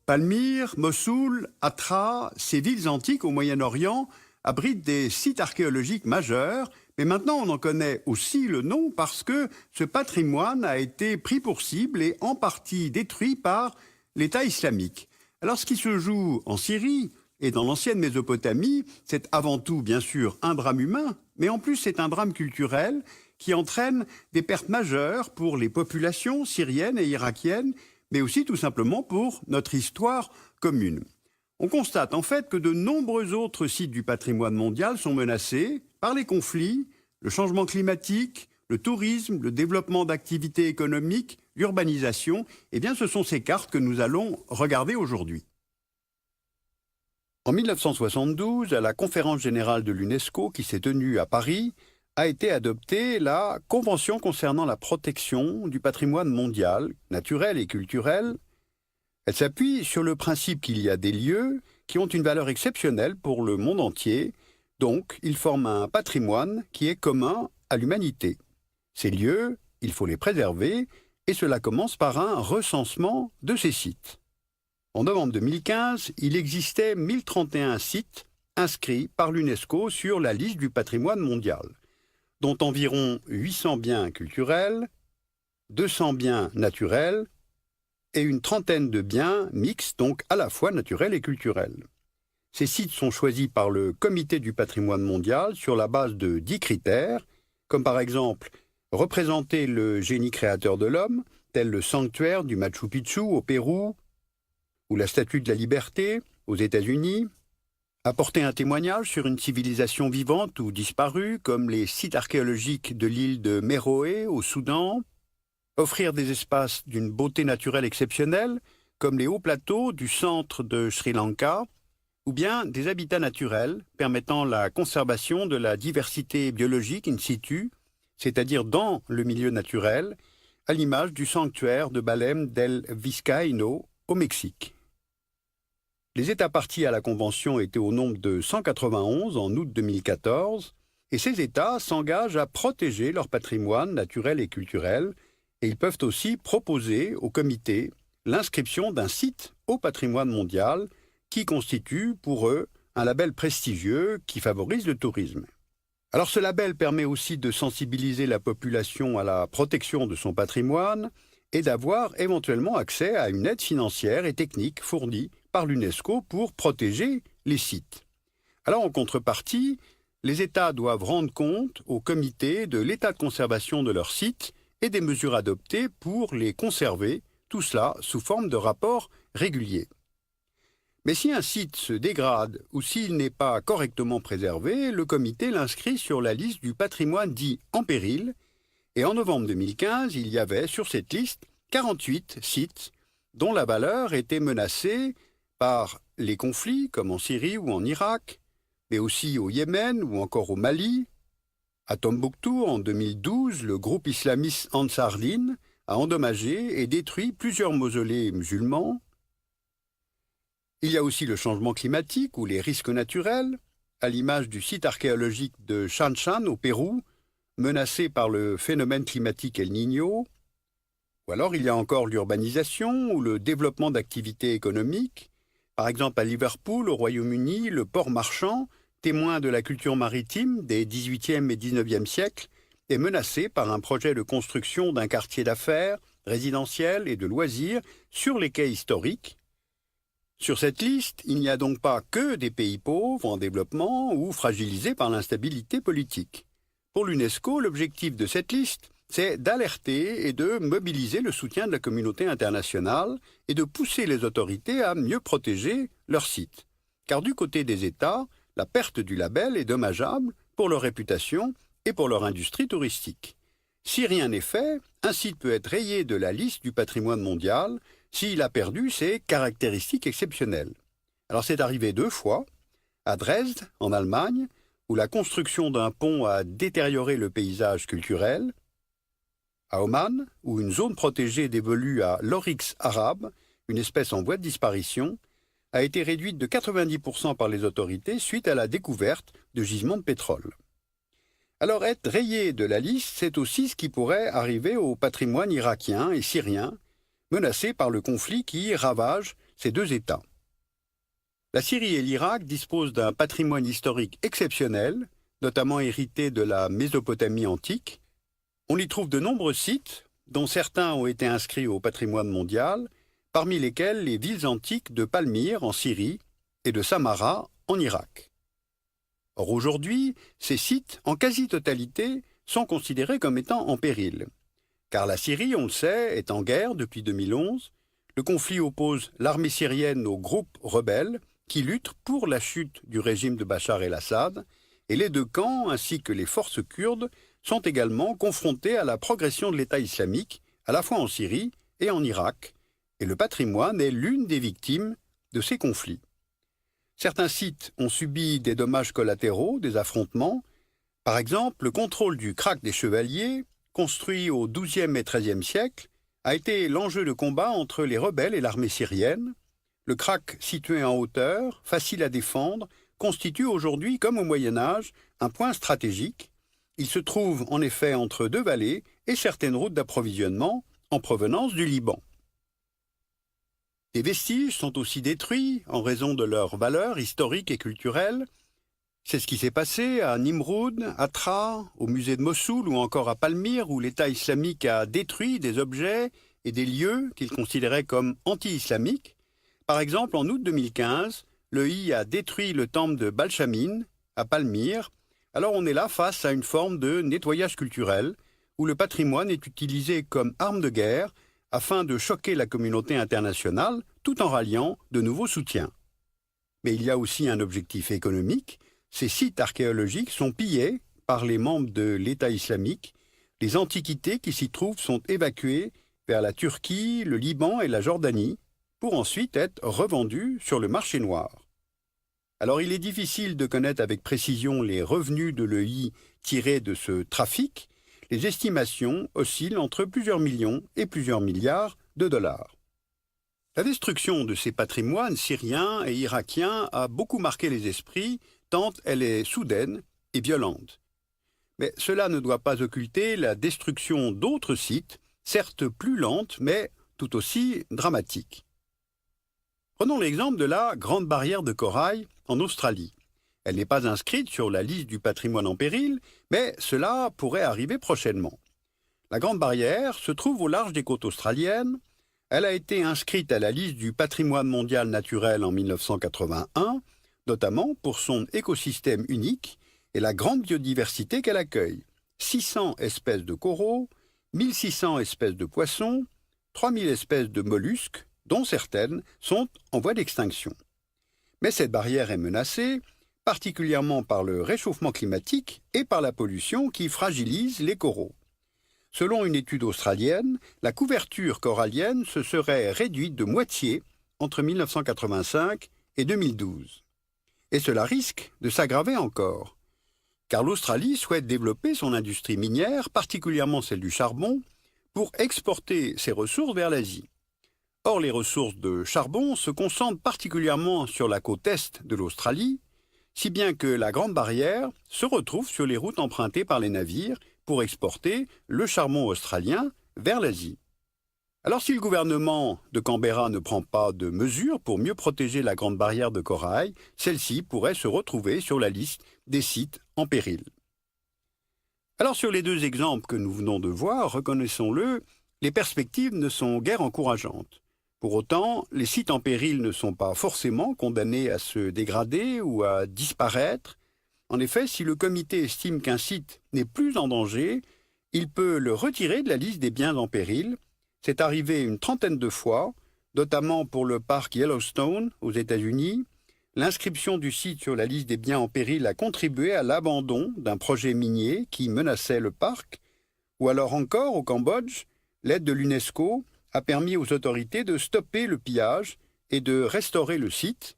Palmyre, Mossoul, Hatra, ces villes antiques au Moyen-Orient abritent des sites archéologiques majeurs, mais maintenant on en connaît aussi le nom parce que ce patrimoine a été pris pour cible et en partie détruit par l'État islamique. Alors ce qui se joue en Syrie et dans l'ancienne Mésopotamie, c'est avant tout bien sûr un drame humain, mais en plus c'est un drame culturel qui entraîne des pertes majeures pour les populations syriennes et irakiennes, mais aussi tout simplement pour notre histoire commune. On constate en fait que de nombreux autres sites du patrimoine mondial sont menacés par les conflits, le changement climatique, le tourisme, le développement d'activités économiques, l'urbanisation. Eh bien, ce sont ces cartes que nous allons regarder aujourd'hui. En 1972, à la conférence générale de l'UNESCO qui s'est tenue à Paris, a été adoptée la Convention concernant la protection du patrimoine mondial, naturel et culturel. Elle s'appuie sur le principe qu'il y a des lieux qui ont une valeur exceptionnelle pour le monde entier, donc ils forment un patrimoine qui est commun à l'humanité. Ces lieux, il faut les préserver, et cela commence par un recensement de ces sites. En novembre 2015, il existait 1031 sites inscrits par l'UNESCO sur la liste du patrimoine mondial, dont environ 800 biens culturels, 200 biens naturels et une trentaine de biens mixtes, donc à la fois naturels et culturels. Ces sites sont choisis par le Comité du patrimoine mondial sur la base de 10 critères, comme par exemple représenter le génie créateur de l'homme, tel le sanctuaire du Machu Picchu au Pérou, ou la Statue de la Liberté aux États-Unis, apporter un témoignage sur une civilisation vivante ou disparue, comme les sites archéologiques de l'île de Méroé au Soudan, offrir des espaces d'une beauté naturelle exceptionnelle, comme les hauts plateaux du centre de Sri Lanka, ou bien des habitats naturels permettant la conservation de la diversité biologique in situ, c'est-à-dire dans le milieu naturel, à l'image du sanctuaire de Belém del Vizcaíno au Mexique. Les États partis à la Convention étaient au nombre de 191 en août 2014, et ces États s'engagent à protéger leur patrimoine naturel et culturel, et ils peuvent aussi proposer au comité l'inscription d'un site au patrimoine mondial qui constitue pour eux un label prestigieux qui favorise le tourisme. Alors ce label permet aussi de sensibiliser la population à la protection de son patrimoine et d'avoir éventuellement accès à une aide financière et technique fournie par l'UNESCO pour protéger les sites. Alors en contrepartie, les États doivent rendre compte au comité de l'état de conservation de leurs sites et des mesures adoptées pour les conserver, tout cela sous forme de rapports réguliers. Mais si un site se dégrade ou s'il n'est pas correctement préservé, le comité l'inscrit sur la liste du patrimoine dit en péril, et en novembre 2015, il y avait sur cette liste 48 sites dont la valeur était menacée par les conflits, comme en Syrie ou en Irak, mais aussi au Yémen ou encore au Mali. À Tombouctou, en 2012, le groupe islamiste Ansar Dine a endommagé et détruit plusieurs mausolées musulmans. Il y a aussi le changement climatique ou les risques naturels, à l'image du site archéologique de Chan Chan au Pérou, menacé par le phénomène climatique El Niño. Ou alors il y a encore l'urbanisation ou le développement d'activités économiques. Par exemple, à Liverpool, au Royaume-Uni, le port marchand, témoin de la culture maritime des XVIIIe et XIXe siècles, est menacé par un projet de construction d'un quartier d'affaires, résidentiel et de loisirs sur les quais historiques. Sur cette liste, il n'y a donc pas que des pays pauvres en développement ou fragilisés par l'instabilité politique. Pour l'UNESCO, l'objectif de cette liste, c'est d'alerter et de mobiliser le soutien de la communauté internationale et de pousser les autorités à mieux protéger leurs sites. Car du côté des États, la perte du label est dommageable pour leur réputation et pour leur industrie touristique. Si rien n'est fait, un site peut être rayé de la liste du patrimoine mondial s'il a perdu ses caractéristiques exceptionnelles. Alors c'est arrivé 2 fois, à Dresde, en Allemagne, où la construction d'un pont a détérioré le paysage culturel, à Oman, où une zone protégée dévolue à l'oryx arabe, une espèce en voie de disparition, a été réduite de 90% par les autorités suite à la découverte de gisements de pétrole. Alors être rayé de la liste, c'est aussi ce qui pourrait arriver au patrimoine irakien et syrien, menacés par le conflit qui ravage ces deux États. La Syrie et l'Irak disposent d'un patrimoine historique exceptionnel, notamment hérité de la Mésopotamie antique. On y trouve de nombreux sites, dont certains ont été inscrits au patrimoine mondial, parmi lesquels les villes antiques de Palmyre en Syrie et de Samarra en Irak. Or aujourd'hui, ces sites, en quasi-totalité, sont considérés comme étant en péril. Car la Syrie, on le sait, est en guerre depuis 2011. Le conflit oppose l'armée syrienne aux groupes rebelles qui luttent pour la chute du régime de Bachar el-Assad, et les deux camps, ainsi que les forces kurdes, sont également confrontés à la progression de l'État islamique, à la fois en Syrie et en Irak, et le patrimoine est l'une des victimes de ces conflits. Certains sites ont subi des dommages collatéraux, des affrontements. Par exemple, le contrôle du krach des Chevaliers, construit au XIIe et XIIIe siècle, a été l'enjeu de combat entre les rebelles et l'armée syrienne. Le krach, situé en hauteur, facile à défendre, constitue aujourd'hui, comme au Moyen-Âge, un point stratégique. Il se trouve en effet entre deux vallées et certaines routes d'approvisionnement en provenance du Liban. Des vestiges sont aussi détruits en raison de leur valeur historique et culturelle. C'est ce qui s'est passé à Nimroud, à Tra, au musée de Mossoul ou encore à Palmyre, où l'État islamique a détruit des objets et des lieux qu'il considérait comme anti-islamiques. Par exemple, en août 2015, l'EI a détruit le temple de Balchamin, à Palmyre. Alors on est là face à une forme de nettoyage culturel, où le patrimoine est utilisé comme arme de guerre afin de choquer la communauté internationale tout en ralliant de nouveaux soutiens. Mais il y a aussi un objectif économique. Ces sites archéologiques sont pillés par les membres de l'État islamique. Les antiquités qui s'y trouvent sont évacuées vers la Turquie, le Liban et la Jordanie pour ensuite être revendues sur le marché noir. Alors il est difficile de connaître avec précision les revenus de l'EI tirés de ce trafic. Les estimations oscillent entre plusieurs millions et plusieurs milliards de dollars. La destruction de ces patrimoines syriens et irakiens a beaucoup marqué les esprits, tant elle est soudaine et violente. Mais cela ne doit pas occulter la destruction d'autres sites, certes plus lente, mais tout aussi dramatique. Prenons l'exemple de la Grande Barrière de Corail en Australie. Elle n'est pas inscrite sur la liste du patrimoine en péril, mais cela pourrait arriver prochainement. La Grande Barrière se trouve au large des côtes australiennes. Elle a été inscrite à la liste du patrimoine mondial naturel en 1981, notamment pour son écosystème unique et la grande biodiversité qu'elle accueille. 600 espèces de coraux, 1600 espèces de poissons, 3000 espèces de mollusques, dont certaines sont en voie d'extinction. Mais cette barrière est menacée, particulièrement par le réchauffement climatique et par la pollution qui fragilise les coraux. Selon une étude australienne, la couverture corallienne se serait réduite de moitié entre 1985 et 2012. Et cela risque de s'aggraver encore, car l'Australie souhaite développer son industrie minière, particulièrement celle du charbon, pour exporter ses ressources vers l'Asie. Or, les ressources de charbon se concentrent particulièrement sur la côte est de l'Australie, si bien que la Grande Barrière se retrouve sur les routes empruntées par les navires pour exporter le charbon australien vers l'Asie. Alors si le gouvernement de Canberra ne prend pas de mesures pour mieux protéger la Grande Barrière de Corail, celle-ci pourrait se retrouver sur la liste des sites en péril. Alors sur les deux exemples que nous venons de voir, reconnaissons-le, les perspectives ne sont guère encourageantes. Pour autant, les sites en péril ne sont pas forcément condamnés à se dégrader ou à disparaître. En effet, si le comité estime qu'un site n'est plus en danger, il peut le retirer de la liste des biens en péril. C'est arrivé une trentaine de fois, notamment pour le parc Yellowstone aux États-Unis. L'inscription du site sur la liste des biens en péril a contribué à l'abandon d'un projet minier qui menaçait le parc. Ou alors encore, au Cambodge, l'aide de l'UNESCO a permis aux autorités de stopper le pillage et de restaurer le site.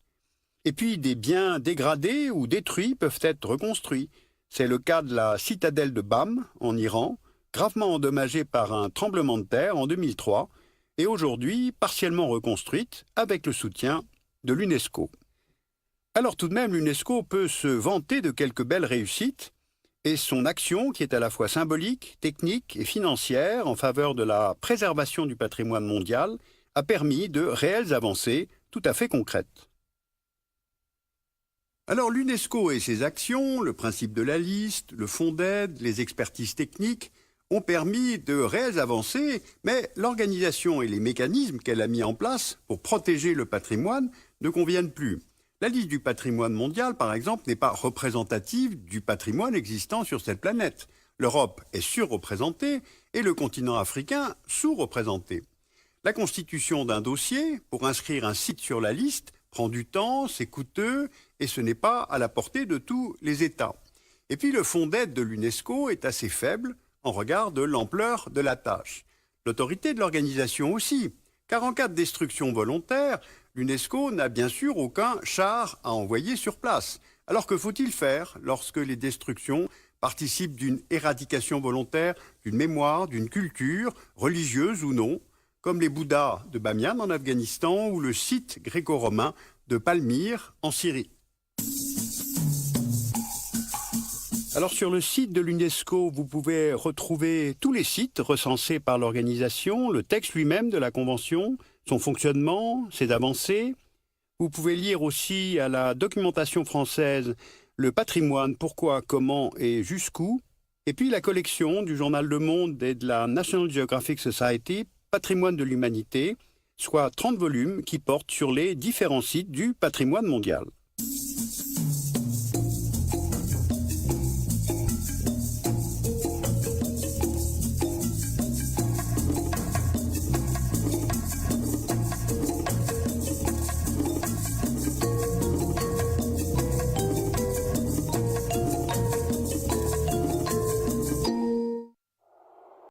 Et puis des biens dégradés ou détruits peuvent être reconstruits. C'est le cas de la citadelle de Bam, en Iran, gravement endommagée par un tremblement de terre en 2003 et aujourd'hui partiellement reconstruite avec le soutien de l'UNESCO. Alors tout de même, l'UNESCO peut se vanter de quelques belles réussites et son action, qui est à la fois symbolique, technique et financière en faveur de la préservation du patrimoine mondial, a permis de réelles avancées tout à fait concrètes. Alors l'UNESCO et ses actions, le principe de la liste, le fonds d'aide, les expertises techniques, ont permis de réelles avancées, mais l'organisation et les mécanismes qu'elle a mis en place pour protéger le patrimoine ne conviennent plus. La liste du patrimoine mondial, par exemple, n'est pas représentative du patrimoine existant sur cette planète. L'Europe est surreprésentée et le continent africain sous-représenté. La constitution d'un dossier pour inscrire un site sur la liste prend du temps, c'est coûteux et ce n'est pas à la portée de tous les États. Et puis le fonds d'aide de l'UNESCO est assez faible en regard de l'ampleur de la tâche. L'autorité de l'organisation aussi, car en cas de destruction volontaire, l'UNESCO n'a bien sûr aucun char à envoyer sur place. Alors que faut-il faire lorsque les destructions participent d'une éradication volontaire, d'une mémoire, d'une culture, religieuse ou non, comme les Bouddhas de Bamiyan en Afghanistan ou le site gréco-romain de Palmyre en Syrie. Alors sur le site de l'UNESCO, vous pouvez retrouver tous les sites recensés par l'organisation, le texte lui-même de la Convention, son fonctionnement, ses avancées. Vous pouvez lire aussi à la documentation française le patrimoine, pourquoi, comment et jusqu'où. Et puis la collection du journal Le Monde et de la National Geographic Society, Patrimoine de l'humanité, soit 30 volumes qui portent sur les différents sites du patrimoine mondial.